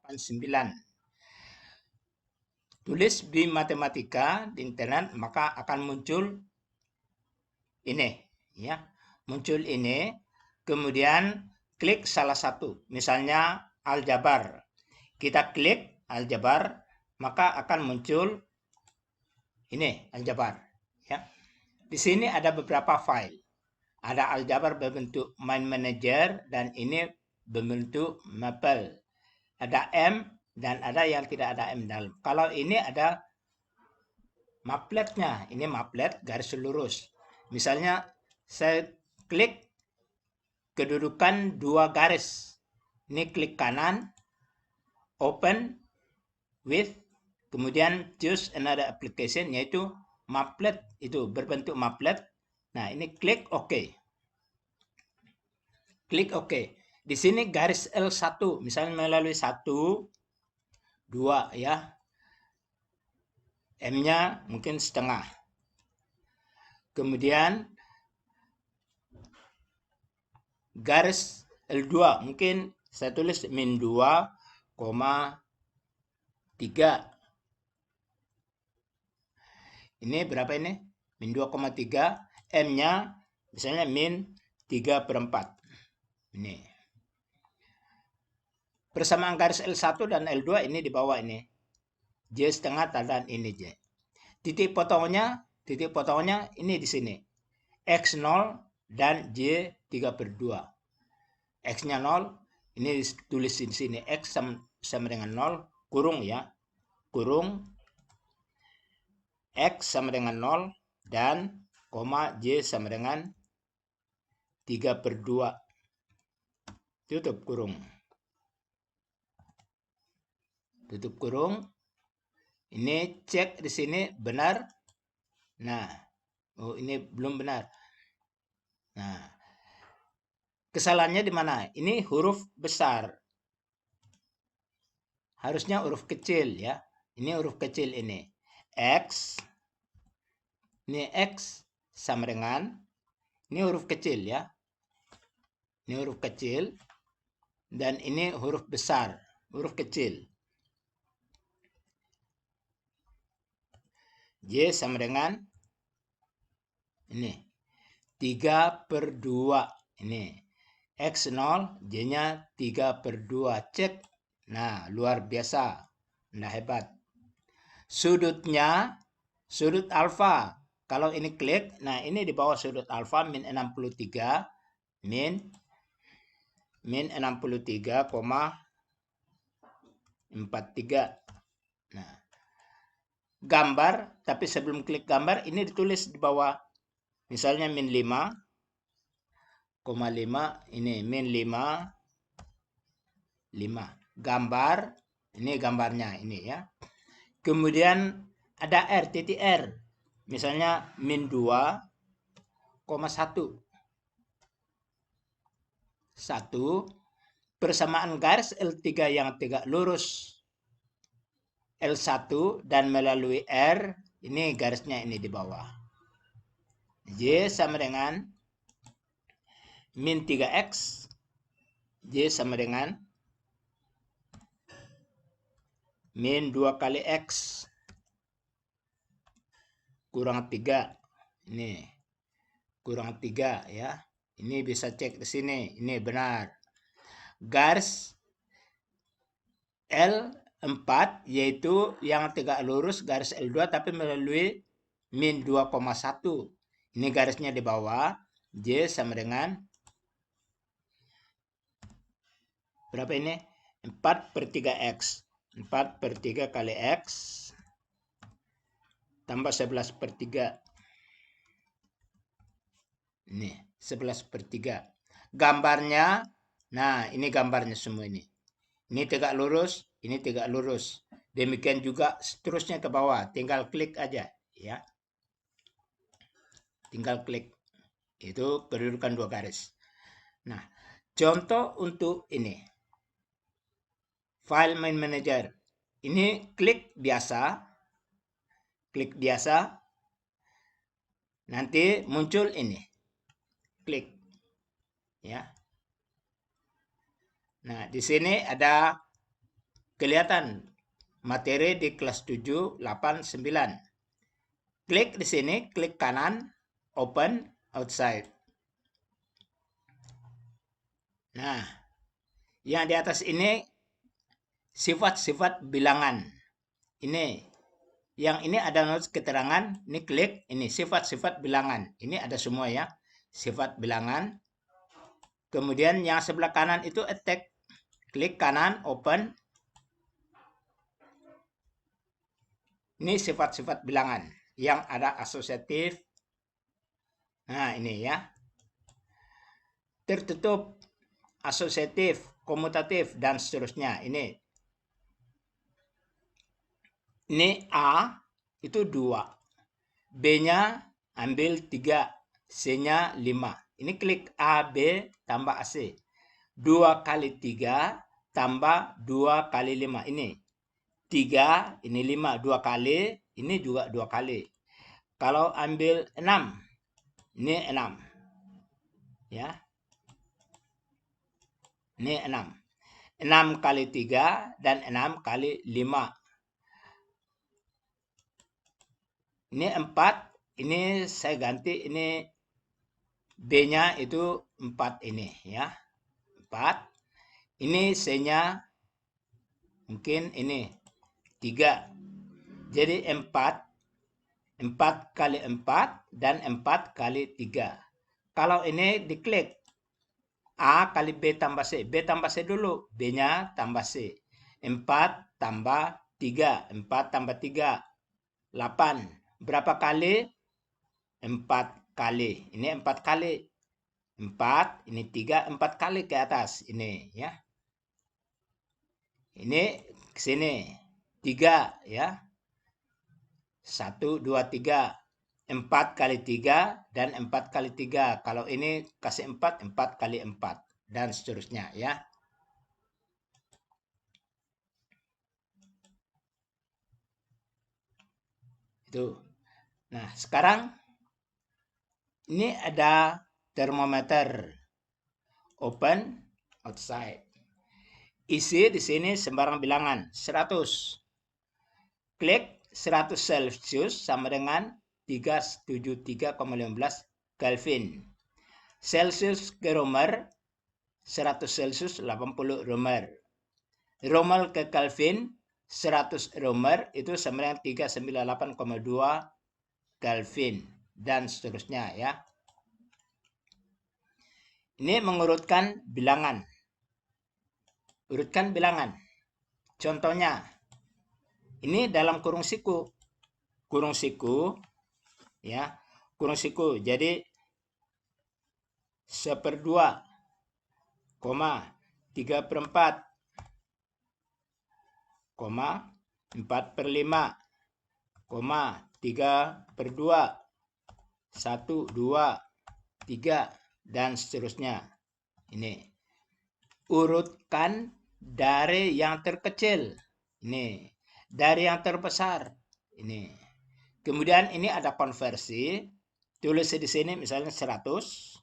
9. Tulis di matematika di internet, maka akan muncul ini, ya. Muncul ini, kemudian klik salah satu, misalnya aljabar. Kita klik aljabar, maka akan muncul ini aljabar, ya. Di sini ada beberapa file. Ada aljabar berbentuk main manager dan ini berbentuk maple. Ada M dan ada yang tidak ada M dalam. Kalau ini ada mapletnya, ini maplet garis lurus. Misalnya saya klik kedudukan 2 garis. Ini klik kanan, open with, kemudian choose another application, yaitu maplet, itu berbentuk maplet. Nah, ini klik OK. Klik OK. Di sini garis L1, misalnya melalui 1, 2, ya. M-nya mungkin setengah. Kemudian garis L2, mungkin saya tulis min 2,3. Ini berapa ini? Min 2,3. M-nya misalnya min 3/4. Ini. Persamaan garis L1 dan L2 ini di bawah ini. J setengah dan ini J. Titik potongnya ini di sini. X0 dan J 3/2. X-nya 0, ini ditulis di sini. X sama dengan 0, kurung ya. Kurung X sama dengan 0 dan koma J sama dengan 3/2. Tutup kurung. Tutup kurung. Ini cek di sini benar. Nah, oh ini belum benar. Nah, kesalahannya di mana? Ini huruf besar. Harusnya huruf kecil ya. Ini huruf kecil ini. X. Ini X sama dengan, ini huruf kecil ya. Ini huruf kecil. Dan ini huruf besar. Huruf kecil. J sama dengan ini 3/2. Ini X0, J-nya 3/2. Cek. Nah, luar biasa. Nah, hebat. Sudutnya, sudut alfa. Kalau ini klik, nah ini di bawah sudut alfa min 63. Min 63,43. Nah, gambar, tapi sebelum klik gambar, ini ditulis di bawah. Misalnya min 5,5, ini min 5. Gambar, ini gambarnya ini ya. Kemudian ada R, titik R. Misalnya min 2,1. 1 persamaan garis L3 yang tegak lurus L1 dan melalui R, ini garisnya ini di bawah. J sama dengan min 3X. J sama dengan min 2 kali X kurang 3. Ini kurang 3 ya. Ini bisa cek di sini. Ini benar. Garis L4 yaitu yang tegak lurus garis L2 tapi melalui min 2,1. Ini garisnya di bawah. J sama dengan berapa ini? 4/3X. 4/3 kali X tambah 11/3. Ini 11/3. Gambarnya, nah ini gambarnya semua ini. Ini tegak lurus, ini tegak lurus. Demikian juga seterusnya ke bawah. Tinggal klik aja ya. Tinggal klik. Itu kedudukan 2 garis. Nah, contoh untuk ini. File main manager. Ini klik biasa. Klik biasa. Nanti muncul ini. Klik. Ya. Nah, di sini ada kelihatan materi di kelas 7, 8, 9. Klik di sini, klik kanan, open, outside. Nah, yang di atas ini sifat-sifat bilangan. Ini, yang ini ada notes keterangan, ini klik, ini sifat-sifat bilangan. Ini ada semua ya, sifat bilangan. Kemudian yang sebelah kanan itu attack. Klik kanan, open. Ini sifat-sifat bilangan yang ada asosiatif. Nah, ini ya. Tertutup, asosiatif, komutatif, dan seterusnya. Ini A itu 2. B-nya ambil 3. C-nya 5. Ini klik A, B, tambah AC. 2 kali 3 tambah 2 kali 5. Ini 3, ini 5. 2 kali, ini juga 2 kali. Kalau ambil 6, ini 6. Ya. Ini 6. 6 kali 3 dan 6 kali 5. Ini 4. Ini saya ganti, ini B-nya itu 4 ini ya. 4. Ini C-nya mungkin ini 3. Jadi 4 kali 4 dan 4 kali 3. Kalau ini diklik A kali B tambah C. B tambah C dulu. B-nya tambah C. 4 tambah 3. 4 tambah 3. 8. Berapa kali? 4 kali. Ini 4 kali. 4, ini 3, 4 kali ke atas. Ini ya. Ini ke sini. 3 ya. 1, 2, 3. 4 kali 3 dan 4 kali 3. Kalau ini kasih 4, 4 kali 4. Dan seterusnya ya. Itu. Nah, sekarang ini ada termometer. Open, outside. Isi di sini sembarang bilangan. 100. Klik 100 Celsius sama dengan 373,15 Kelvin. Celsius ke Romer, 100 Celsius 80 Romer. Romer ke Kelvin, 100 Romer itu sama dengan 398,2 Kelvin. Dan seterusnya ya. Ini mengurutkan bilangan. Urutkan bilangan. Contohnya, ini dalam kurung siku. Kurung siku, ya. Kurung siku. Jadi, 1/2, 3/4, 4/5, 3/2, 1, 2, 3, dan seterusnya. Ini. Urutkan dari yang terkecil. Ini. Dari yang terbesar. Ini. Kemudian ini ada konversi. Tulis di sini misalnya 100.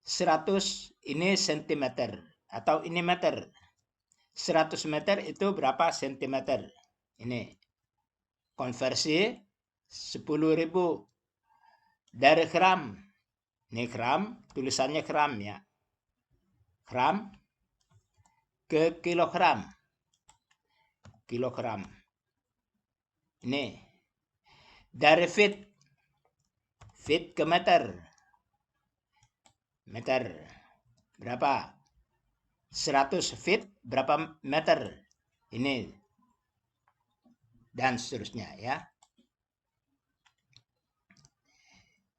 100 ini sentimeter atau ini meter. 100 meter itu berapa sentimeter? Ini. Konversi 10.000 dari gram. Ini gram, tulisannya gram ya. Gram ke kilogram. Kilogram. Ini. Dari feet. Feet ke meter. Meter. Berapa? 100 feet berapa meter? Ini. Dan seterusnya ya.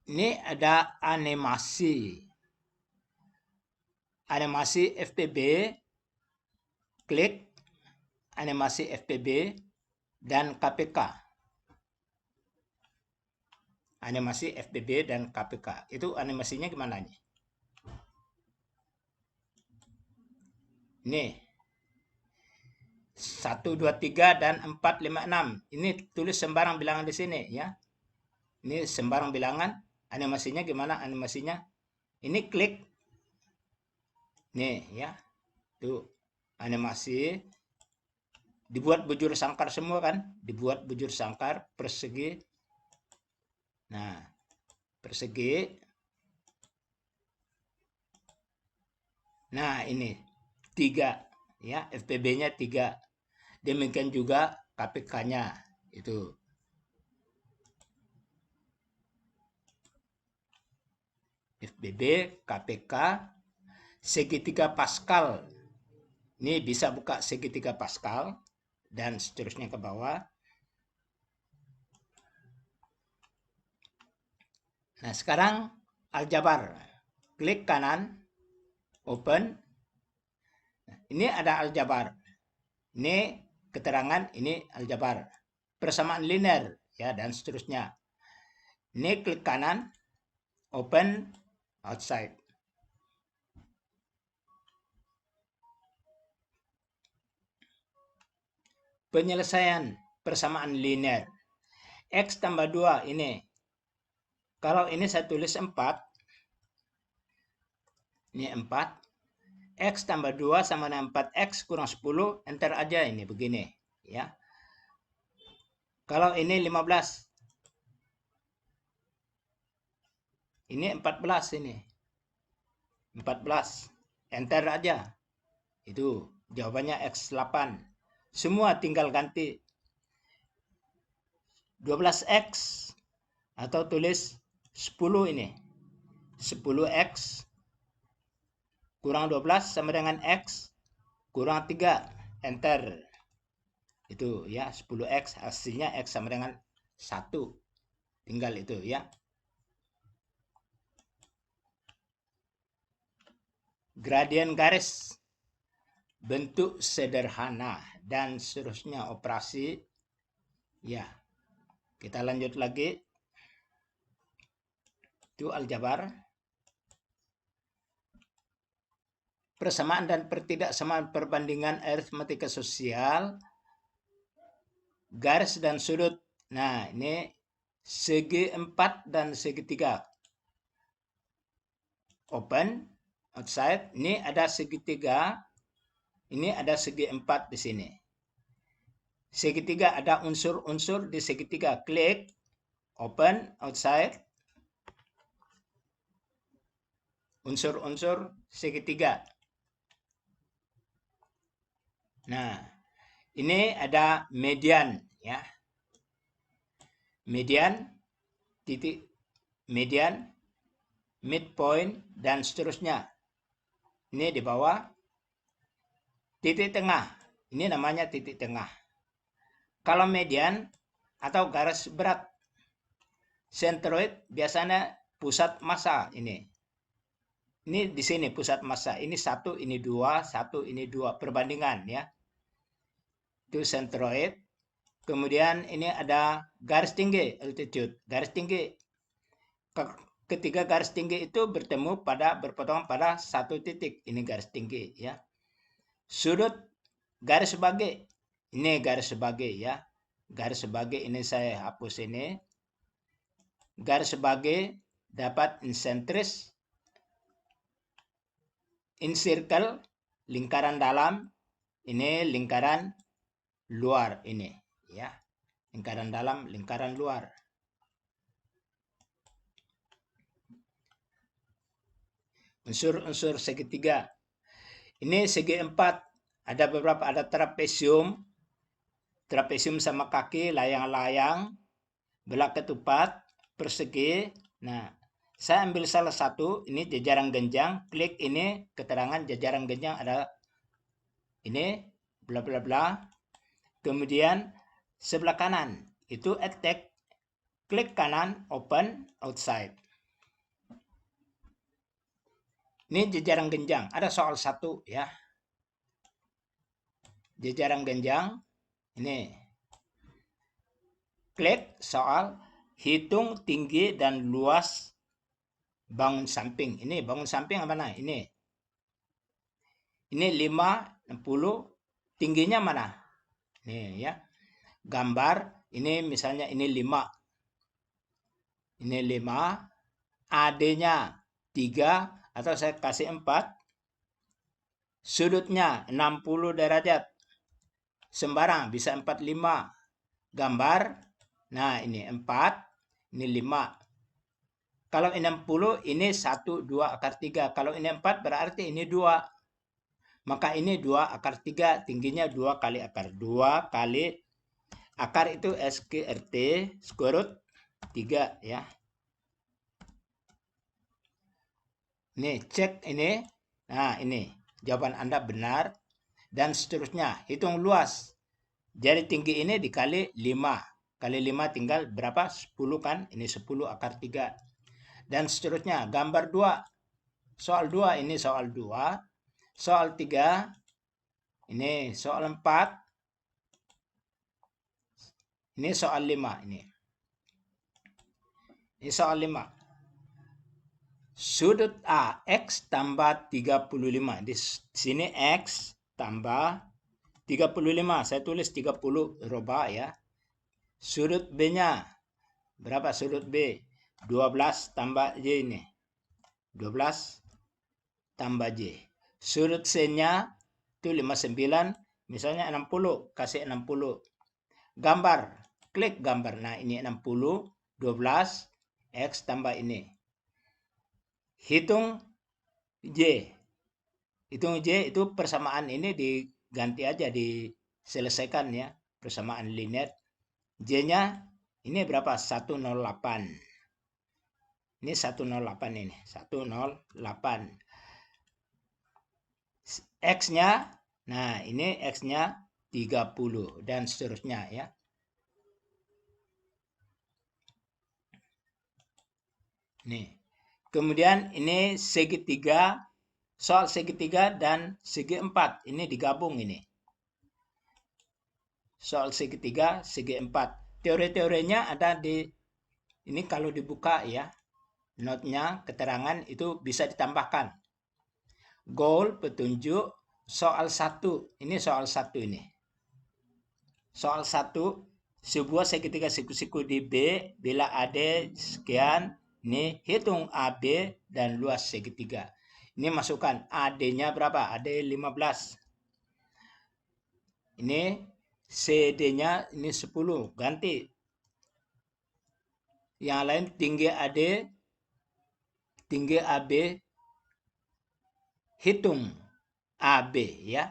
Ini ada animasi. Animasi FPB. Klik animasi FPB dan KPK. Animasi FPB dan KPK. Itu animasinya gimana nih? Ini. 1, 2, 3, dan 4, 5, 6. Ini tulis sembarang bilangan di sini ya. Ini sembarang bilangan. Animasinya gimana animasinya? Ini klik. Nih ya. Tuh animasi. dibuat bujur sangkar semua kan, dibuat bujur sangkar persegi. Nah, persegi. Nah, ini 3 ya, FPB-nya 3. Demikian juga KPK-nya itu. FBB, KPK, segitiga Pascal. Ini bisa buka segitiga Pascal dan seterusnya ke bawah. Nah, sekarang aljabar. Klik kanan, open. Ini ada aljabar. Ini keterangan, ini aljabar. Persamaan linear ya dan seterusnya. Ini klik kanan, open, outside. Penyelesaian persamaan linear. X tambah 2 ini. Kalau ini saya tulis 4. Ini 4. X tambah 2 sama dengan 4X kurang 10. Enter aja ini begini. Ya. Kalau ini 15. Ini 14 ini. 14. Enter aja. Itu jawabannya X8. Semua tinggal ganti 12X atau tulis 10 ini. 10X kurang 12 sama dengan X kurang 3. Enter. Itu ya 10X hasilnya X sama dengan 1. Tinggal itu ya. Gradien garis. Bentuk sederhana dan seterusnya operasi. Ya. Kita lanjut lagi. Itu aljabar. Persamaan dan pertidaksamaan perbandingan aritmatika sosial. Garis dan sudut. Nah, ini segi 4 dan segi 3. Open, outside. Ini ada segitiga. Ini ada segi 4 di sini. Segitiga ada unsur-unsur di segitiga. Klik, open, outside. Unsur-unsur segitiga. Nah, ini ada median ya. Median, titik median, midpoint dan seterusnya. Ini di bawah. Titik tengah. Ini namanya titik tengah. Kalau median atau garis berat, centroid biasanya pusat massa ini. Ini di sini pusat massa. Ini 1, ini 2, 1, ini 2. Perbandingan ya. Itu centroid. Kemudian ini ada garis tinggi, altitude. Garis tinggi. Ketiga garis tinggi itu berpotongan pada satu titik. Ini garis tinggi ya. Sudut garis sebagai. Ini garis sebagai ya. Garis sebagai ini saya hapus ini. Garis sebagai dapat insentris, incircle, lingkaran dalam, ini lingkaran luar ini ya. Lingkaran dalam, lingkaran luar. Unsur-unsur segitiga. Ini segi 4. Ada beberapa, ada trapesium. Trapesium sama kaki, layang-layang, belah ketupat, persegi. Nah, saya ambil salah satu, ini jajaran genjang. Klik ini, keterangan jajaran genjang ada ini, bla bla bla. Kemudian sebelah kanan, itu attack. Klik kanan, open, outside. Ini jajaran genjang, ada soal 1 ya. Jajaran genjang, ini. Klik soal, hitung tinggi dan luas bangun samping. Ini bangun samping mana? Ini. Ini 5, 60, tingginya mana? Ini ya. Gambar, ini misalnya ini 5. Ini 5, AD-nya 3 atau saya kasih 4. Sudutnya 60 derajat. sembarang, bisa 45. Gambar, nah ini 4, ini 5. Kalau 60 ini 1, 2 akar 3. Kalau ini 4 berarti ini 2. Maka ini 2 akar 3, tingginya 2 kali akar. 2 kali akar itu SQRT, square root 3 ya. Nih, cek ini. Nah, ini jawaban Anda benar. Dan seterusnya, hitung luas. Jadi tinggi ini dikali 5. Kali 5 tinggal berapa? 10 kan? Ini 10 akar 3. Dan seterusnya, gambar 2. Soal 2 ini soal 2. Soal 3, ini soal 4. Ini soal 5 ini. Ini soal 5. Sudut A, X tambah 35. Di sini X tambah 35. Saya tulis 30, rubah ya. Sudut B-nya. Berapa sudut B? 12 tambah J ini. 12 tambah J. Sudut C-nya itu 59. Misalnya 60. Kasih 60. Gambar. Klik gambar. Nah ini 60. 12. X tambah ini. Hitung J. Hitung J itu persamaan ini diganti aja. Diselesaikan ya. Persamaan linear. J-nya ini berapa? 108. Ini 108 ini. 108. X-nya, nah ini X-nya 30 dan seterusnya ya. Nih. Kemudian ini segitiga, soal segitiga dan segi 4. Ini digabung ini. Soal segitiga, segi 4. Teori-teorinya ada di, ini kalau dibuka ya, notnya, keterangan itu bisa ditambahkan. Goal, petunjuk, soal 1. Ini soal 1 ini. Soal 1, sebuah segitiga siku-siku di B, bila AD sekian, ini hitung AB dan luas segitiga. Ini masukkan AD-nya berapa? AD 15. Ini CD-nya ini 10. Ganti. Yang lain tinggi AD, tinggi AB, hitung AB ya.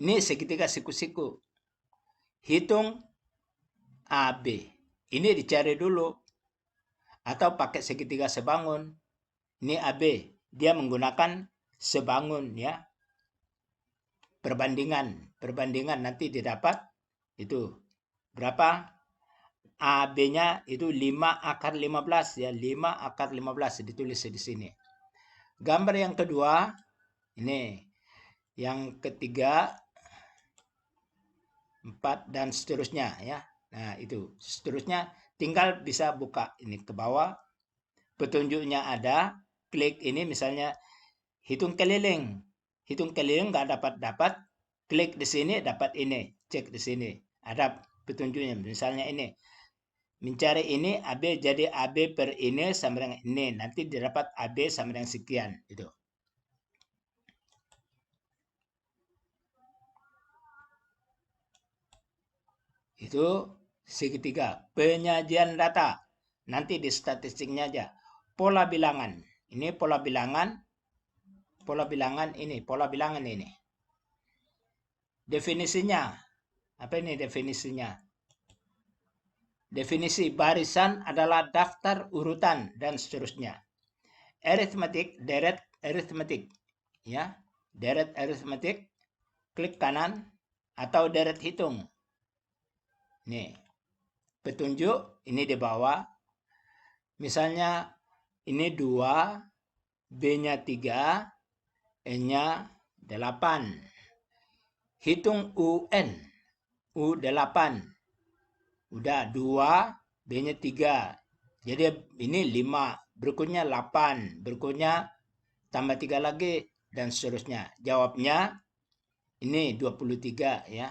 Ini segitiga siku-siku. Hitung AB. Ini dicari dulu. Atau pakai segitiga sebangun. Ini AB. Dia menggunakan sebangun ya. Perbandingan nanti didapat itu berapa? AB-nya itu 5 akar 15 ya. 5 akar 15 ditulis di sini. Gambar yang kedua ini. Yang ketiga 4 dan seterusnya ya. Nah, itu. Seterusnya tinggal bisa buka ini ke bawah. Petunjuknya ada. Klik ini misalnya hitung keliling. Hitung keliling nggak dapat. Klik di sini dapat ini. Cek di sini. Ada petunjuknya. Misalnya ini. Mencari ini AB jadi AB per ini sama dengan ini. Nanti didapat AB sama dengan sekian. Itu. Itu segitiga. Penyajian data. Nanti di statistiknya aja. Pola bilangan. Ini pola bilangan. Pola bilangan ini. Definisinya. Apa ini definisinya? Definisi barisan adalah daftar urutan dan seterusnya. Arithmetic, deret arithmetic. Ya, deret arithmetic. Klik kanan atau deret hitung. Nih. Petunjuk ini di bawah. Misalnya ini 2, B-nya 3, N-nya 8. Hitung UN. U8. Udah 2, B-nya 3. Jadi ini 5. Berikutnya 8. Berikutnya tambah 3 lagi. Dan seterusnya. Jawabnya ini 23 ya.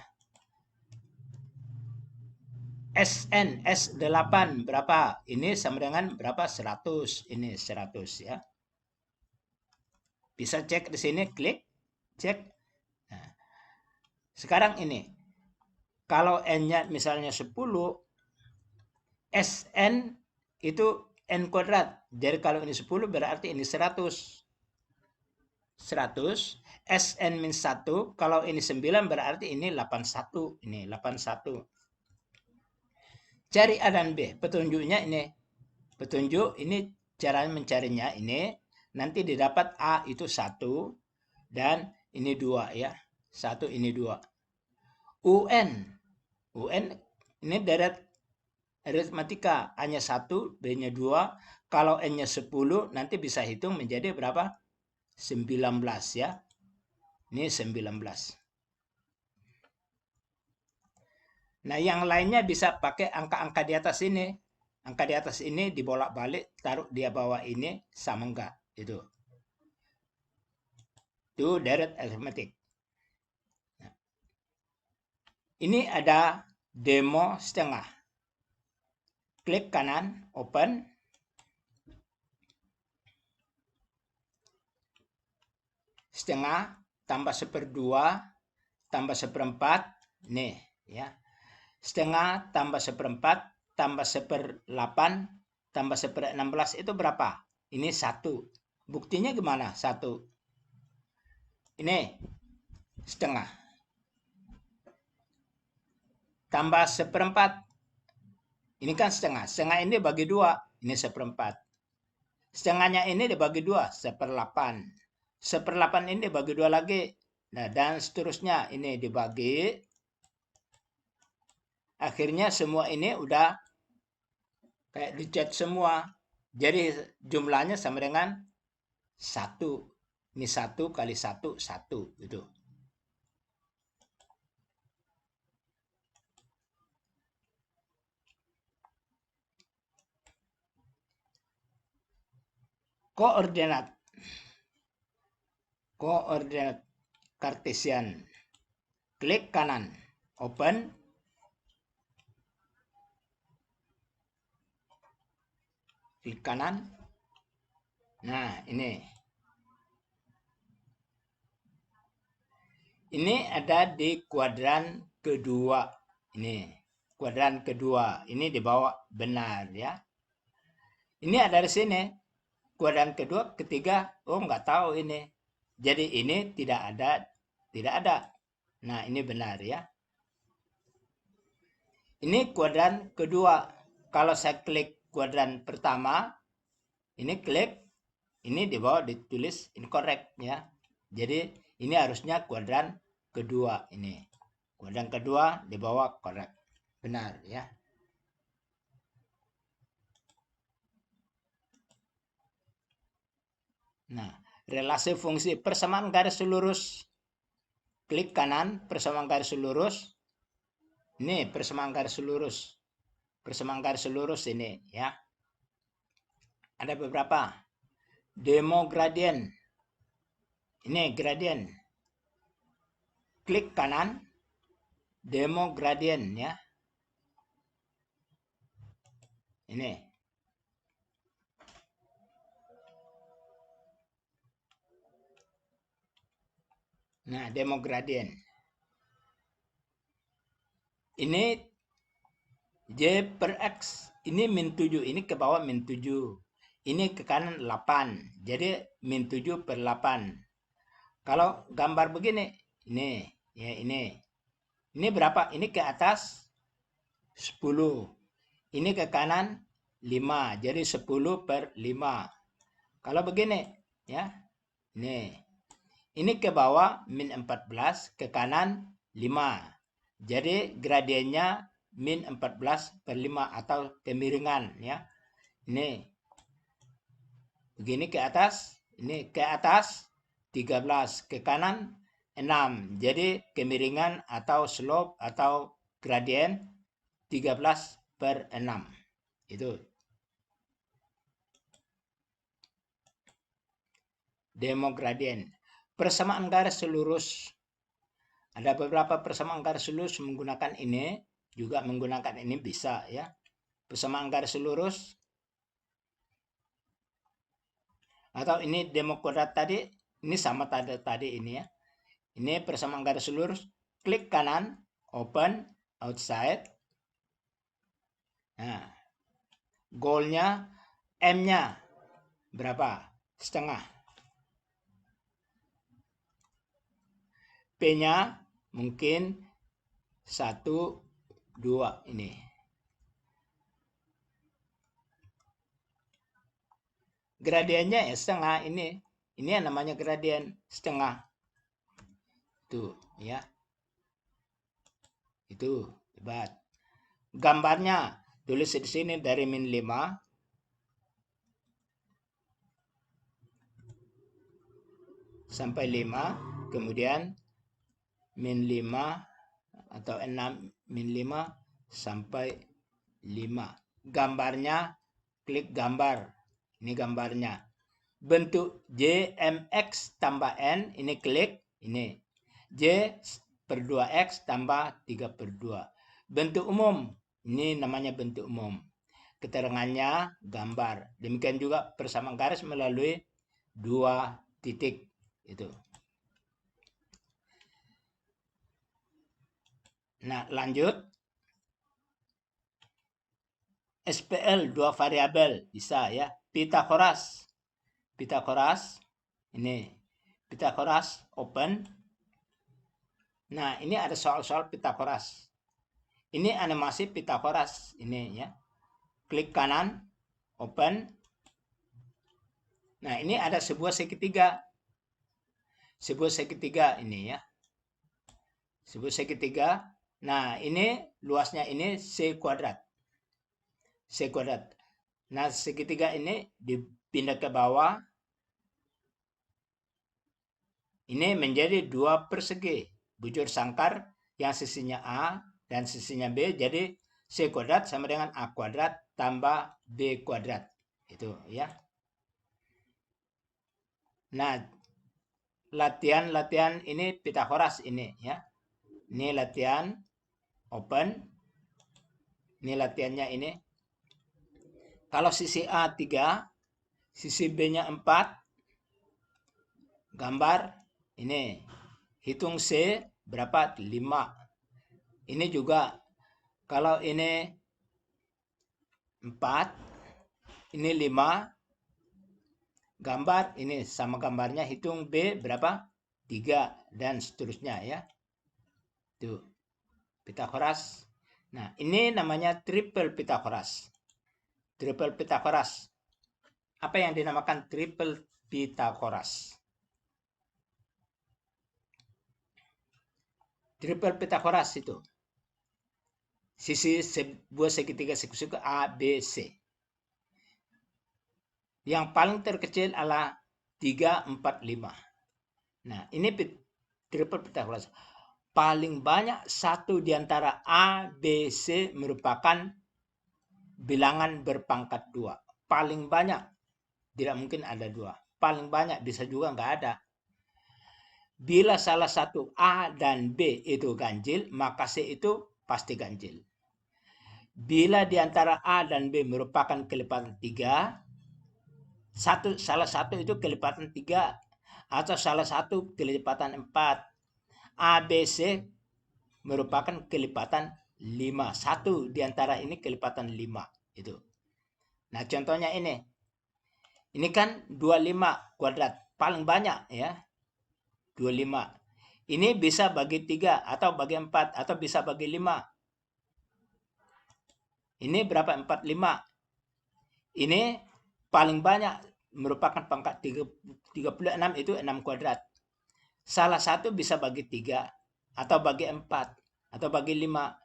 SN, S8 berapa? Ini sama dengan berapa? 100. Ini 100 ya. Bisa cek di sini, klik, cek. Nah, Sekarang ini, kalau n-nya misalnya 10, Sn itu n kuadrat. Jadi kalau ini 10 berarti ini 100. 100, Sn min 1, kalau ini 9 berarti ini 81. Ini 81. Cari A dan B. Petunjuknya ini. Petunjuk ini cara mencarinya ini. Nanti didapat A itu 1 dan ini 2 ya. 1 ini 2. UN. UN ini deret aritmatika. A-nya 1, B-nya 2. Kalau N-nya 10 nanti bisa hitung menjadi berapa? 19 ya. Ini 19. Nah, yang lainnya bisa pakai angka-angka di atas ini. Angka di atas ini dibolak-balik, taruh dia bawah ini, sama enggak? Itu direct arithmetic. Nah, ini ada demo setengah. Klik kanan, open. Setengah tambah 1/2 tambah 1/4. Nih, ya. Setengah tambah 1/4 tambah 1/8 tambah 1/16 itu berapa? Ini 1. Buktinya gimana? 1. Ini setengah. Tambah 1/4. Ini kan setengah. Setengah ini bagi 2. Ini 1/4. Setengahnya ini dibagi 2. 1/8. 1/8 ini dibagi 2 lagi. Nah, dan seterusnya. Ini dibagi. Akhirnya semua ini udah kayak dicat semua. Jadi jumlahnya sama dengan 1. Ini 1 kali 1, 1. Gitu. Koordinat. Koordinat Kartesian. Klik kanan. Open. Klik kanan. Nah, ini. Ini ada di kuadran kedua. Ini. Kuadran kedua. Ini di bawah benar ya. Ini ada di sini. Kuadran kedua, ketiga. Oh, nggak tahu ini. Jadi ini tidak ada. Tidak ada. Nah, ini benar ya. Ini kuadran kedua. Kalau saya klik kuadran pertama, ini klik, ini di bawah ditulis incorrect ya. Jadi ini harusnya kuadran kedua ini. Kuadran kedua di bawah correct. Benar ya. Nah, relasi fungsi persamaan garis lurus. Klik kanan, persamaan garis lurus. Ini persamaan garis lurus. Persamaan garis lurus ini ya. Ada beberapa. Demo gradien. Ini gradien. Klik kanan. Demo gradien ya. Ini. Nah, demo gradien. Ini J per X. Ini min 7. Ini ke bawah min 7. Ini ke kanan 8. Jadi min 7 per 8. Kalau gambar begini. Ini. Ya, ini. Ini berapa? Ini ke atas 10. Ini ke kanan 5. Jadi 10 per 5. Kalau begini. Ya. Ini ke bawah min 14. Ke kanan 5. Jadi gradiennya min 14 per 5 atau kemiringan ya. Ini. Begini ke atas. Ini ke atas 13. Ke kanan 6. Jadi kemiringan atau slope atau gradien 13 per 6. Itu. Demo gradien. Persamaan garis lurus. Ada beberapa persamaan garis lurus menggunakan ini. Juga menggunakan ini bisa ya. Persamaan garis lurus. Atau ini demo kuadrat tadi. Ini sama tadi ini ya. Ini persamaan garis lurus. klik kanan, open, outside. Nah, goalnya, M-nya berapa? Setengah. P-nya mungkin 1, 2 ini. Gradiennya ya setengah ini. Ini yang namanya gradien setengah. Tuh, ya. Itu, hebat. Gambarnya tulis di sini dari min 5 sampai 5, kemudian min 5 atau 6, min 5 sampai 5. Gambarnya, klik gambar. Ini gambarnya. Bentuk JMX tambah N, ini klik, ini. J per 2X tambah 3/2. Bentuk umum, ini namanya bentuk umum. Keterangannya gambar. Demikian juga persamaan garis melalui 2 titik. Itu. Nah, lanjut. SPL 2 variabel bisa ya. Pitagoras. Ini. Pitagoras open. Nah, ini ada soal-soal Pitagoras. Ini animasi Pitagoras ini ya. Klik kanan, open. Nah, ini ada sebuah segitiga. Sebuah segitiga ini ya. Sebuah segitiga. Nah, ini luasnya ini C kuadrat. C kuadrat. Nah, segitiga ini dipindah ke bawah. Ini menjadi 2 persegi. Bujur sangkar yang sisinya A dan sisinya B. Jadi C kuadrat sama dengan A kuadrat tambah B kuadrat. Itu ya. Nah, latihan ini Pitagoras ini ya. Ini latihan open. Ini latihannya ini. Kalau sisi A 3, sisi B-nya 4. Gambar ini. Hitung C berapa? 5. Ini juga kalau ini 4, ini 5. Gambar ini sama gambarnya, hitung B berapa? 3 dan seterusnya ya. Tuh. Pitagoras. Nah, ini namanya triple Pitagoras. Triple Pitagoras. Apa yang dinamakan triple Pitagoras? Triple Pitagoras itu. Sisi sebuah segitiga siku-siku A, B, C. Yang paling terkecil adalah 3, 4, 5. Nah, ini triple Pitagoras. Paling banyak satu di antara A, B, C merupakan bilangan berpangkat 2. Paling banyak. Tidak mungkin ada 2. Paling banyak bisa juga nggak ada. Bila salah satu A dan B itu ganjil, maka C itu pasti ganjil. Bila di antara A dan B merupakan kelipatan 3, salah satu itu kelipatan 3 atau salah satu kelipatan 4. A, B, C merupakan kelipatan 5. Satu di antara ini kelipatan 5 itu. Nah, contohnya ini. Ini kan 25 kuadrat, paling banyak ya. 25. Ini bisa bagi 3 atau bagi 4 atau bisa bagi 5. Ini berapa? 45. Ini paling banyak merupakan pangkat 36 itu 6 kuadrat. Salah satu bisa bagi 3 atau bagi 4 atau bagi 5.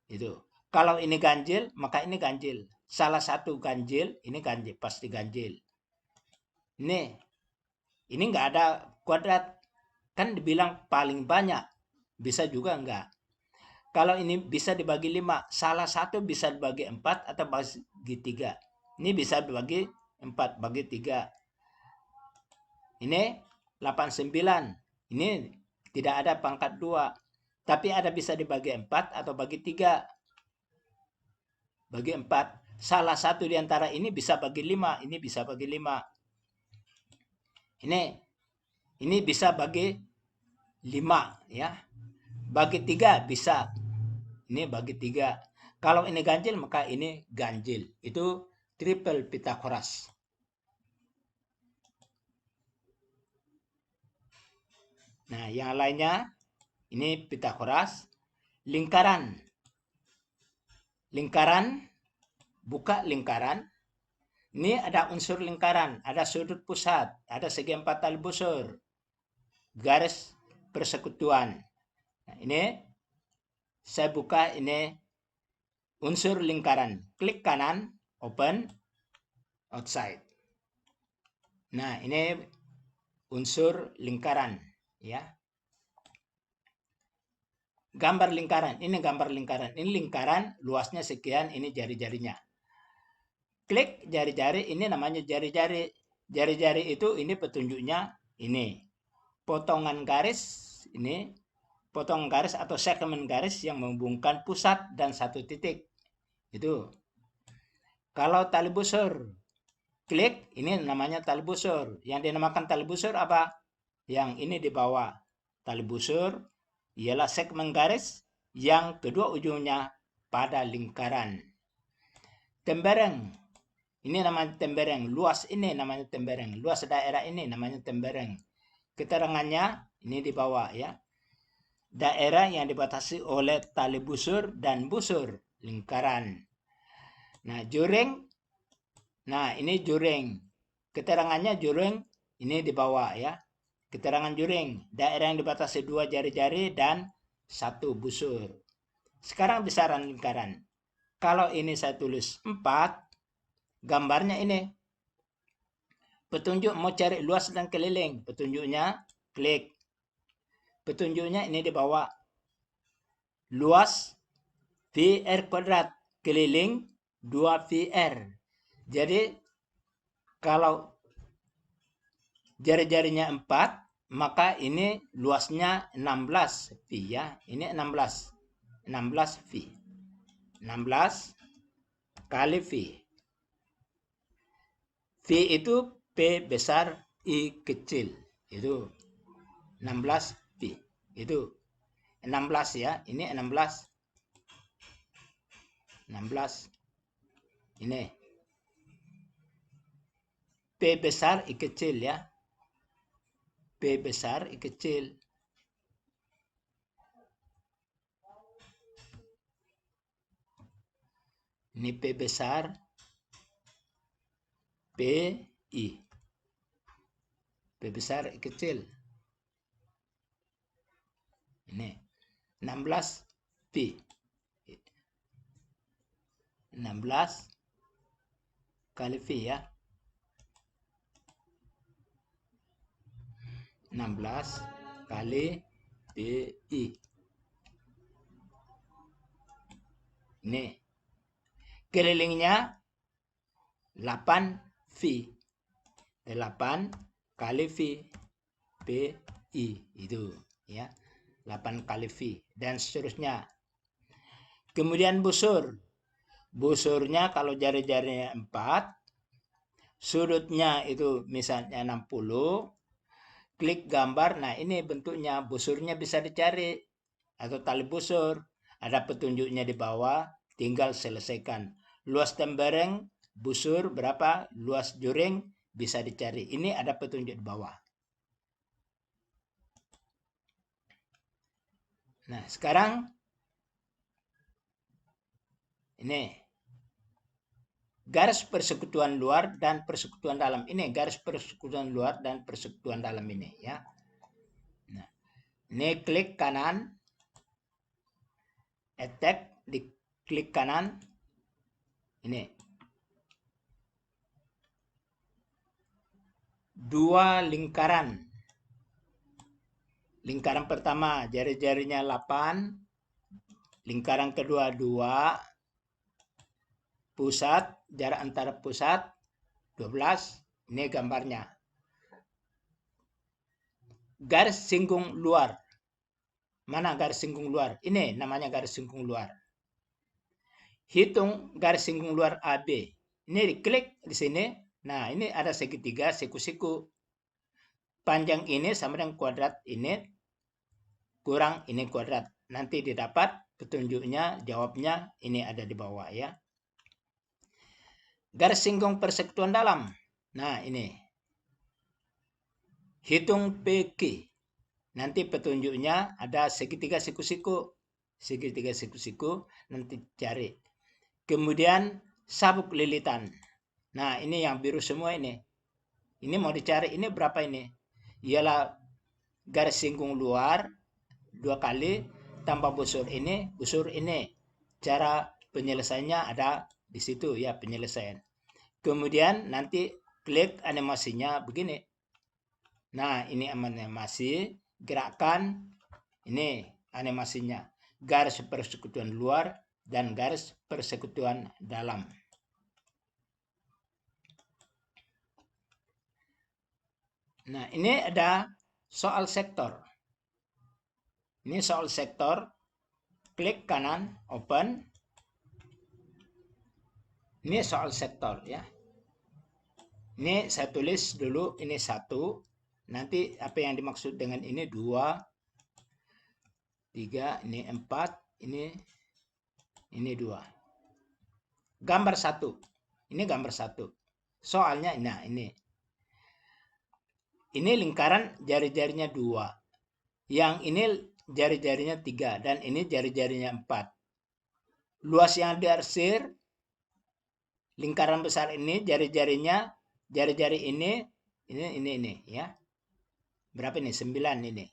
Itu. Kalau ini ganjil, maka ini ganjil. Salah satu ganjil, ini ganjil, pasti ganjil. Ini nggak ada kuadrat. Kan dibilang paling banyak. Bisa juga enggak. Kalau ini bisa dibagi 5, salah satu bisa dibagi 4 atau bagi 3. Ini bisa dibagi 4, bagi 3. Ini 89. Ini tidak ada pangkat 2. Tapi ada bisa dibagi 4 atau bagi 3. Bagi 4. Salah satu di antara ini bisa bagi 5. Ini bisa bagi 5. Ini bisa bagi 5 ya. Bagi 3 bisa. Ini bagi 3. Kalau ini ganjil, maka ini ganjil. Itu triple Pitagoras. Nah, yang lainnya, ini Pitagoras. Lingkaran. Lingkaran, buka lingkaran. Ini ada unsur lingkaran, ada sudut pusat, ada segi 4 tali busur, garis persekutuan. Nah, ini saya buka ini unsur lingkaran. Klik kanan, open, outside. Nah, ini unsur lingkaran, ya. Gambar lingkaran, ini gambar lingkaran. Ini lingkaran, luasnya sekian, ini jari-jarinya. Klik jari-jari, ini namanya jari-jari. Jari-jari itu ini petunjuknya ini. Potongan garis, ini potongan garis atau segmen garis yang menghubungkan pusat dan satu titik. Itu. Kalau tali busur, klik, ini namanya tali busur. Yang dinamakan tali busur apa? Yang ini di bawah. Tali busur ialah segmen garis yang kedua ujungnya pada lingkaran. Tembereng, ini namanya tembereng. Luas ini namanya tembereng. Luas daerah ini namanya tembereng. Keterangannya ini di bawah, ya. Daerah yang dibatasi oleh tali busur dan busur lingkaran. Nah, juring. Nah, ini juring. Keterangannya juring ini di bawah, ya. Keterangan juring, daerah yang dibatasi 2 jari-jari dan 1 busur. Sekarang besaran lingkaran. Kalau ini saya tulis 4, gambarnya ini. Petunjuk mau cari luas dan keliling. Petunjuknya klik. Petunjuknya ini di bawah. Luas VR kuadrat, keliling 2 VR. Jadi kalau jari-jarinya 4, maka ini luasnya 16 V, ya. Ini 16 V. 16 kali V. V itu P besar I kecil. Itu 16 V. Itu 16, ya. Ini 16. 16. Ini P besar I kecil, ya. P besar I kecil. Ini P besar, P I. P besar I kecil. Ini 16 P. 16 kali V, ya. 16 kali PI. Ini kelilingnya 8 V. 8 kali V PI itu, ya. 8 kali V dan seterusnya. Kemudian busur. Busurnya kalau jari-jarinya 4, sudutnya itu misalnya 60. Klik gambar, nah ini bentuknya, busurnya bisa dicari atau tali busur, ada petunjuknya di bawah, tinggal selesaikan. Luas tembereng busur berapa, luas juring bisa dicari. Ini ada petunjuk di bawah. Nah, sekarang ini garis persekutuan luar dan persekutuan dalam. Ini garis persekutuan luar dan persekutuan dalam ini, ya. Nah, ini klik kanan, attack, di klik kanan, ini 2 lingkaran. Lingkaran pertama jari-jarinya 8, lingkaran kedua 2, pusat, jarak antara pusat 12. Ini gambarnya. Garis singgung luar. Mana garis singgung luar? Ini namanya garis singgung luar. Hitung garis singgung luar AB. Ini diklik di sini. Nah, ini ada segitiga siku-siku. Panjang ini sama dengan kuadrat ini kurang ini kuadrat. nanti didapat petunjuknya, jawabnya ini ada di bawah ya. Garis singgung persekutuan dalam. Nah, ini. Hitung PQ. Nanti petunjuknya ada segitiga siku-siku. Segitiga siku-siku nanti cari. Kemudian sabuk lilitan. Nah, ini yang biru semua ini. Ini mau dicari, ini berapa ini? Ialah garis singgung luar 2 kali tambah busur ini. Cara penyelesaiannya ada di situ ya, penyelesaian. Kemudian nanti klik animasinya begini. Nah, ini animasi, gerakan, ini animasinya. Garis persekutuan luar dan garis persekutuan dalam. Nah, ini ada soal sektor. Ini soal sektor. Klik kanan, open. Ini soal sektor ya. Ini saya tulis dulu, ini 1. Nanti apa yang dimaksud dengan ini 2, 3, ini 4, ini 2. Gambar 1. Ini gambar 1. Soalnya nah ini. Ini lingkaran jari-jarinya 2. Yang ini jari-jarinya 3 dan ini jari-jarinya 4. Luas yang diarsir lingkaran besar ini jari-jarinya, jari-jari ini ya. Berapa ini? 9 ini.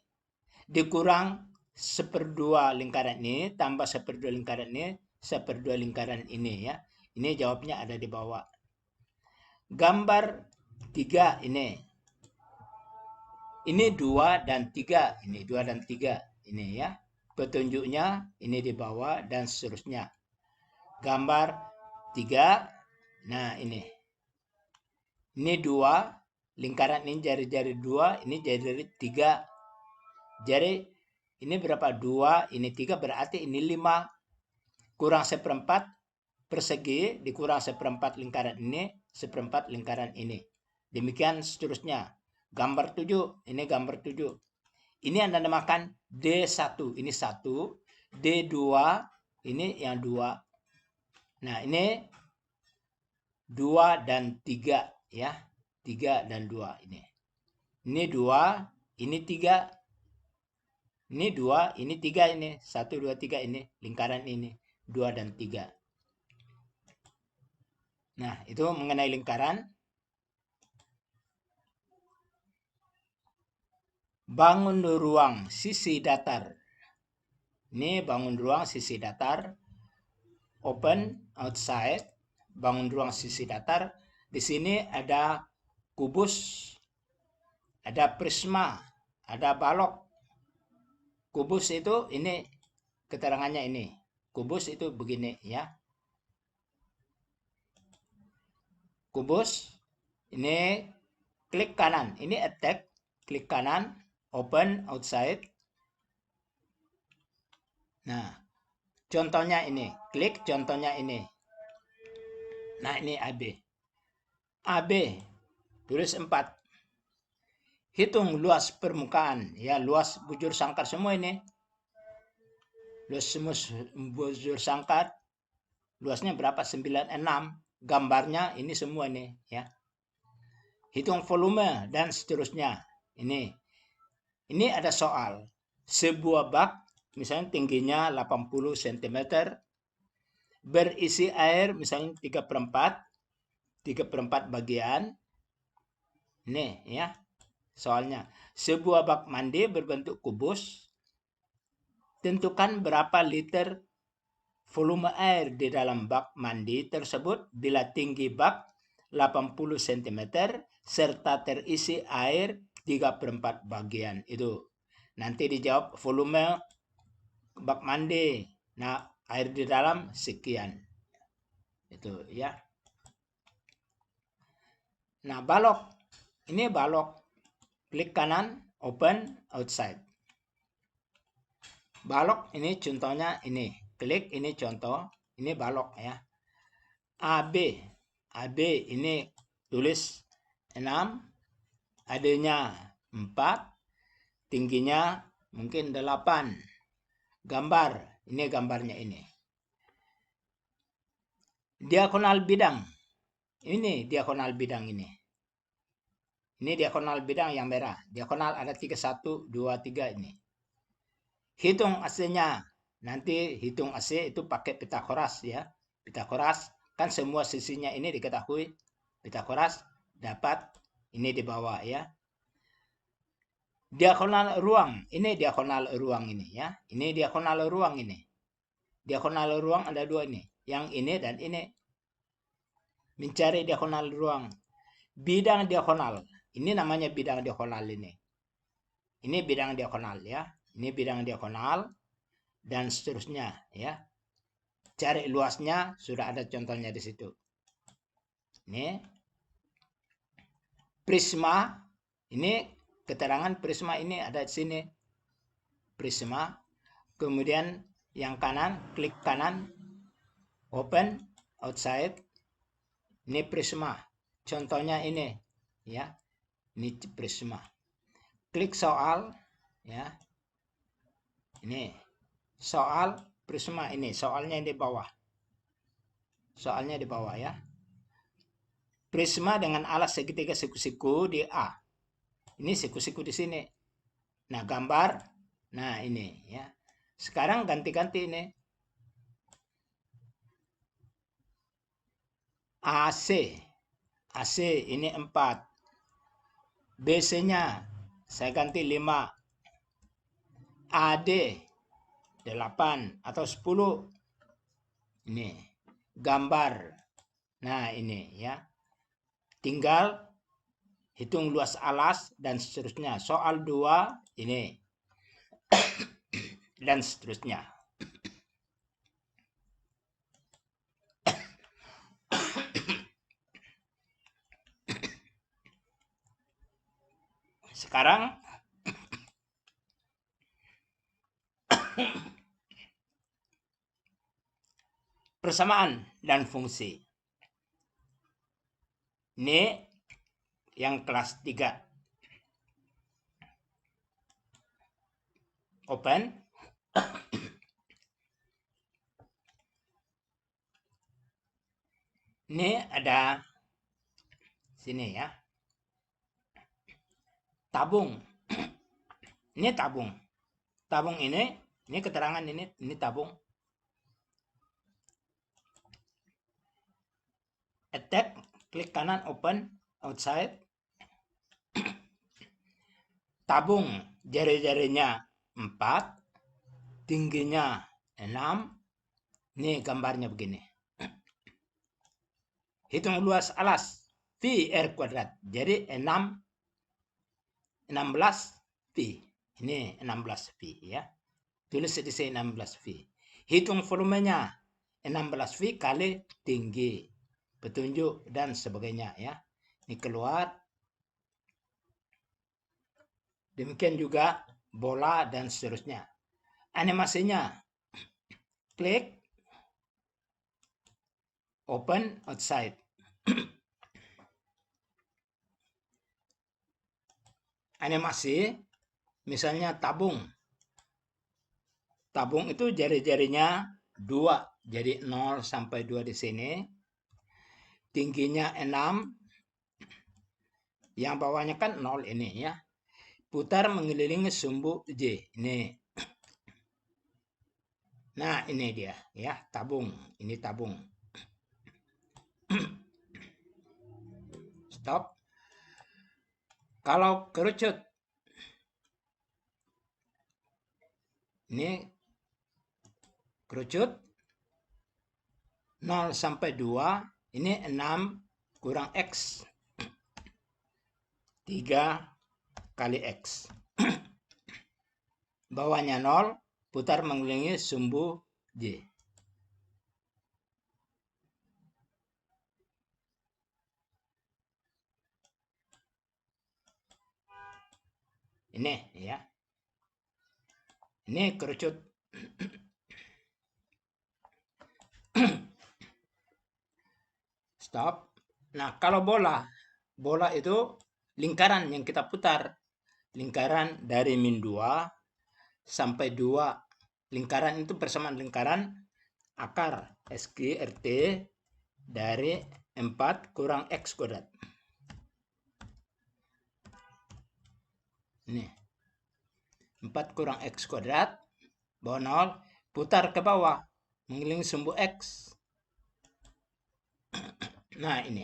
Dikurang 1/2 lingkaran ini tambah 1/2 lingkaran ini, 1/2 lingkaran ini ya. Ini jawabnya ada di bawah. Gambar 3 ini. Ini 2 dan 3. Ini 2 dan 3. Ini ya. Petunjuknya ini di bawah dan seterusnya. Gambar 3. Nah, ini. Ini 2. Lingkaran ini jari-jari 2. Ini jari-jari 3. Jadi ini berapa? 2. Ini 3 berarti ini 5. Kurang 1/4 persegi dikurang 1/4 lingkaran ini, 1/4 lingkaran ini. Demikian seterusnya. Gambar 7, ini gambar 7. Ini Anda namakan D1, ini 1, D2, ini yang 2. Nah, ini 2 dan 3 ya. 3 dan 2 ini. Ini 2, ini 3. Ini 2, ini 3 ini. 1, 2, 3 ini. Lingkaran ini. 2 dan 3. Nah, itu mengenai lingkaran. Bangun ruang sisi datar. Ini bangun ruang sisi datar. Open, outside. Bangun ruang sisi datar. Di sini ada kubus, ada prisma, ada balok. Kubus itu ini keterangannya ini. Kubus itu begini ya. Kubus ini klik kanan. Ini attack, klik kanan, open, outside. Nah, contohnya ini. Klik contohnya ini. Nah, ini AB. AB, tulis 4. Hitung luas permukaan. Ya, luas bujur sangkar semua ini. Luas semua bujur sangkar. Luasnya berapa? 96. Gambarnya ini semua ini. Ya. Hitung volume dan seterusnya. Ini ada soal. Sebuah bak, misalnya tingginya 80 cm, berisi air misalnya 3/4 bagian. Ini ya soalnya. Sebuah bak mandi berbentuk kubus. Tentukan berapa liter volume air di dalam bak mandi tersebut bila tinggi bak 80 cm serta terisi air 3/4 bagian. Itu nanti dijawab volume bak mandi. Nah, air di dalam sekian. Itu ya. Nah, balok. Ini balok. Klik kanan, open, outside. Balok ini contohnya ini. Klik ini contoh. Ini balok ya. AB. AB ini tulis 6. AD-nya 4. Tingginya mungkin 8. gambar. Ini gambarnya ini. Diagonal bidang. Ini diagonal bidang ini. Ini diagonal bidang yang merah. Diagonal ada 3, 1, 2, 3 ini. Hitung AC-nya. Nanti hitung AC itu pakai Pitagoras ya. Pitagoras kan semua sisinya ini diketahui. Pitagoras dapat ini di bawah ya. Diagonal ruang. Ini diagonal ruang ini ya. Ini diagonal ruang ini. Diagonal ruang ada 2 ini. Yang ini dan ini. Mencari diagonal ruang. Bidang diagonal. Ini namanya bidang diagonal ini. Ini bidang diagonal ya. Ini bidang diagonal dan seterusnya ya. Cari luasnya sudah ada contohnya di situ. Ini prisma. Ini keterangan prisma ini ada di sini. Prisma. Kemudian yang kanan, klik kanan. Open, outside. Ini prisma. Contohnya ini ya. Ini prisma. Klik soal ya. Ini soal prisma ini. Soalnya di bawah. Soalnya di bawah ya. Prisma dengan alas segitiga siku-siku di A. Ini siku-siku di sini. Nah, gambar. Nah, ini ya. Sekarang ganti-ganti ini. AC. AC ini 4. BC-nya saya ganti 5. AD 8 atau 10. Ini gambar. Nah, ini ya. Tinggal hitung luas alas dan seterusnya. Soal 2 ini. Dan seterusnya. Sekarang persamaan dan fungsi. Ini yang kelas 3. Open. Ini ada sini ya. Tabung. Ini tabung. Tabung ini keterangan ini tabung. Attack, klik kanan, open, outside. Tabung, jari-jarinya 4, tingginya 6. Ini gambarnya begini. Hitung luas alas V R kuadrat. Jadi 16 V. Ini 16 V ya. Tulis di sini 16 V. Hitung volumenya 16 V kali tinggi. Petunjuk dan sebagainya ya. Ini keluar. Demikian juga bola dan seterusnya. Animasinya. Klik. Open outside. Animasi. Misalnya tabung. Tabung itu jari-jarinya 2. Jadi 0 sampai 2 di sini. Tingginya 6. Yang bawahnya kan 0 ini ya. Putar mengelilingi sumbu J. Ini. Nah, ini dia ya, tabung. Ini tabung. Stop. Kalau kerucut. Ini kerucut 0 sampai 2. Ini 6 kurang X. 3 kali X. Bawahnya 0, putar mengelilingi sumbu J. Ini ya. Ini kerucut. Stop. Nah, kalau bola itu lingkaran yang kita putar. Lingkaran dari min 2 sampai 2 Lingkaran itu persamaan lingkaran akar SQRT dari 4 kurang X kuadrat. Ini 4 kurang X kuadrat, bawah 0, putar ke bawah, mengelilingi sumbu X. Nah, ini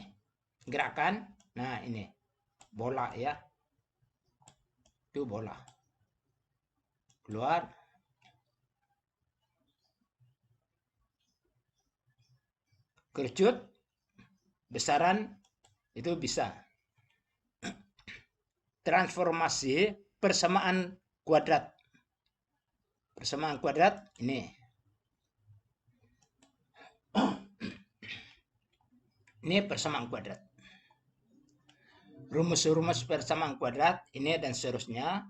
gerakan. Nah, ini bola ya. Itu bola. Keluar. Kerucut. Besaran itu bisa. Transformasi persamaan kuadrat. Persamaan kuadrat ini. Ini persamaan kuadrat. Rumus-rumus persamaan kuadrat ini dan seterusnya.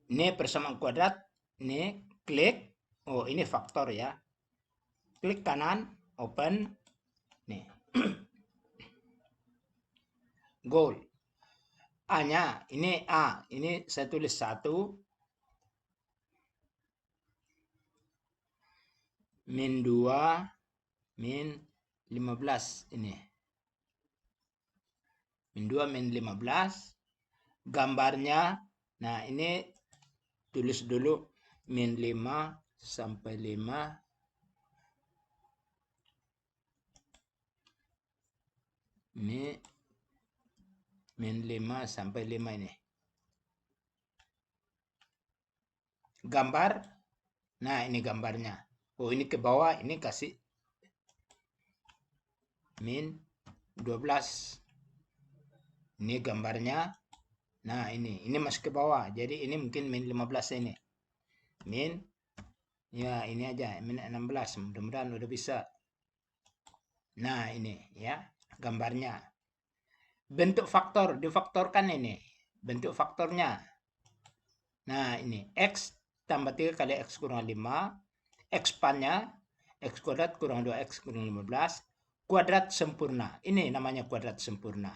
Ini persamaan kuadrat. Ini klik. Oh, ini faktor ya. Klik kanan, open. Nih. Goal. A-nya, ini A. Ini saya tulis 1. Min 2. Min 15. Ini. Min 2, min 15. Gambarnya, nah ini tulis dulu min 5 sampai 5. Ini min 5 sampai 5 ini. Gambar, nah ini gambarnya. Oh, ini ke bawah, ini kasih min 12. Ini gambarnya. Nah, ini masuk ke bawah. Jadi ini mungkin min 15 ini. Min, ya ini aja, min 16. Mudah-mudahan udah bisa. Nah, ini ya, gambarnya. Bentuk faktor, difaktorkan ini. Bentuk faktornya. Nah, ini X tambah 3 kali X kurang 5. Ekspannya, X kuadrat kurang 2X kurang 15. Kuadrat sempurna. Ini namanya kuadrat sempurna.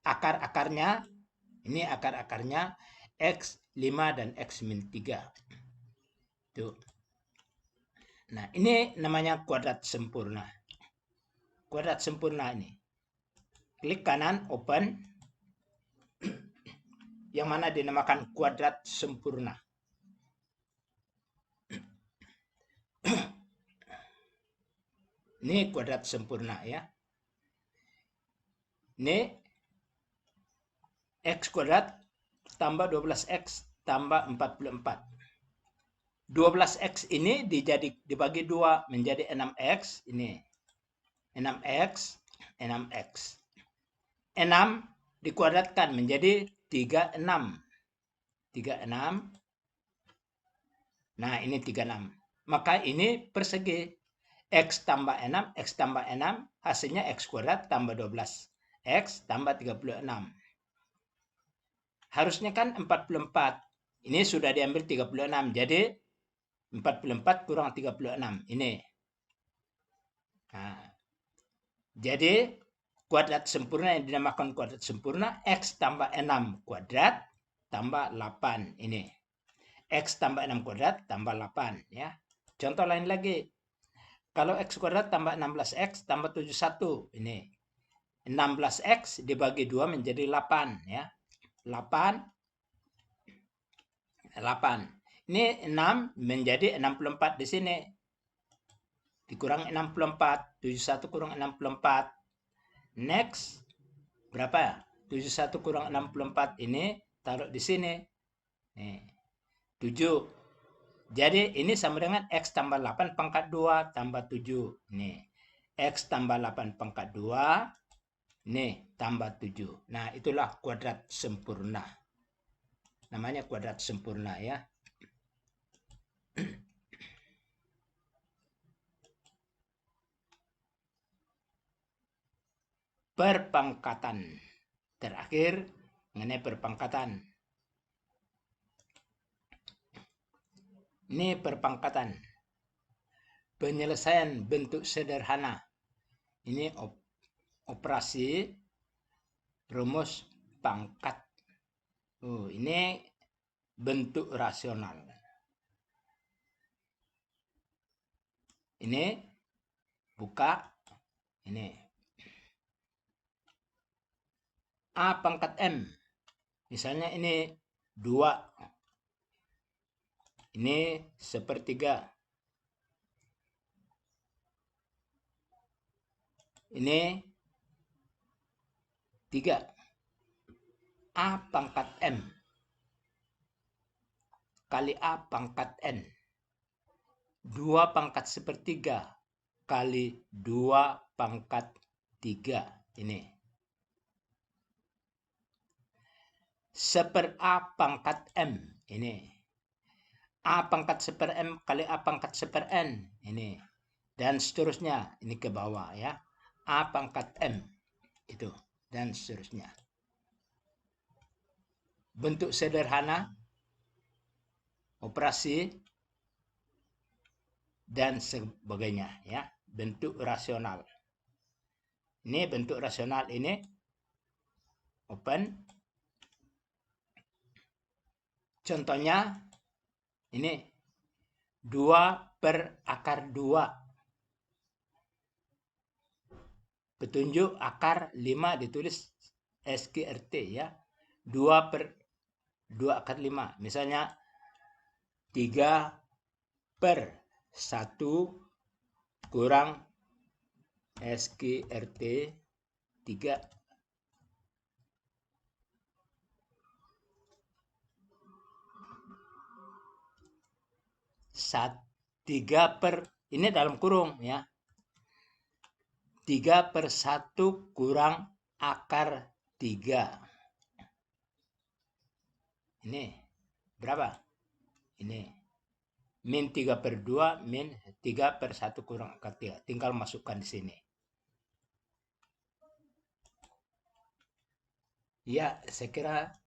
Akar-akarnya, ini akar-akarnya X5 dan X-3. Tuh. Nah, ini namanya kuadrat sempurna. Kuadrat sempurna ini. Klik kanan, open. Yang mana dinamakan kuadrat sempurna. Ini kuadrat sempurna ya. Ini X kuadrat tambah 12X tambah 44. 12X ini dibagi 2 menjadi 6X. Ini 6X, 6X. 6 dikuadratkan menjadi 36. 36. Nah, ini 36. Maka ini persegi. X tambah 6, X tambah 6, hasilnya X kuadrat tambah 12. X tambah 36. Harusnya kan 44. Ini sudah diambil 36. Jadi 44 kurang 36. Ini. Nah, jadi kuadrat sempurna yang dinamakan kuadrat sempurna X tambah 6 kuadrat tambah 8. Ini. X tambah 6 kuadrat tambah 8. Ya. Contoh lain lagi. Kalau X kuadrat tambah 16X tambah 71. Ini. 16X dibagi 2 menjadi 8. Ya. 8. Ini 6 menjadi 64 di sini. Dikurang 64. 71 kurang 64. Next. Berapa? 71 kurang 64 ini taruh di sini. Nih. 7. Jadi ini sama dengan X tambah 8 pangkat 2 tambah 7. Nih. X tambah 8 pangkat 2. Nih, tambah 7. Nah, itulah kuadrat sempurna. Namanya kuadrat sempurna ya. Perpangkatan. Terakhir, mengenai perpangkatan. Ini perpangkatan. Penyelesaian bentuk sederhana. Ini operasi rumus pangkat. Oh, ini bentuk rasional. Ini buka. Ini A pangkat M. Misalnya ini 2. Ini 1/3. Ini 3. A pangkat M kali A pangkat N. 2 pangkat 1/3 kali 2 pangkat 3. Ini. 1/A pangkat M. Ini. A pangkat 1/M kali A pangkat 1/N. Ini. Dan seterusnya. Ini ke bawah ya. A pangkat M. Itu. Dan seterusnya. Bentuk sederhana. Operasi. Dan sebagainya ya. Bentuk rasional. Ini bentuk rasional ini. Open. Contohnya ini 2/akar 2. Petunjuk akar 5 ditulis SQRT ya. 2/2/5. Misalnya 3/1 kurang SQRT 3. 3 ini dalam kurung ya. 3/1 kurang akar 3. Ini berapa? Ini min 3/2 min 3/1 kurang akar 3. Tinggal masukkan di sini. Ya, saya kira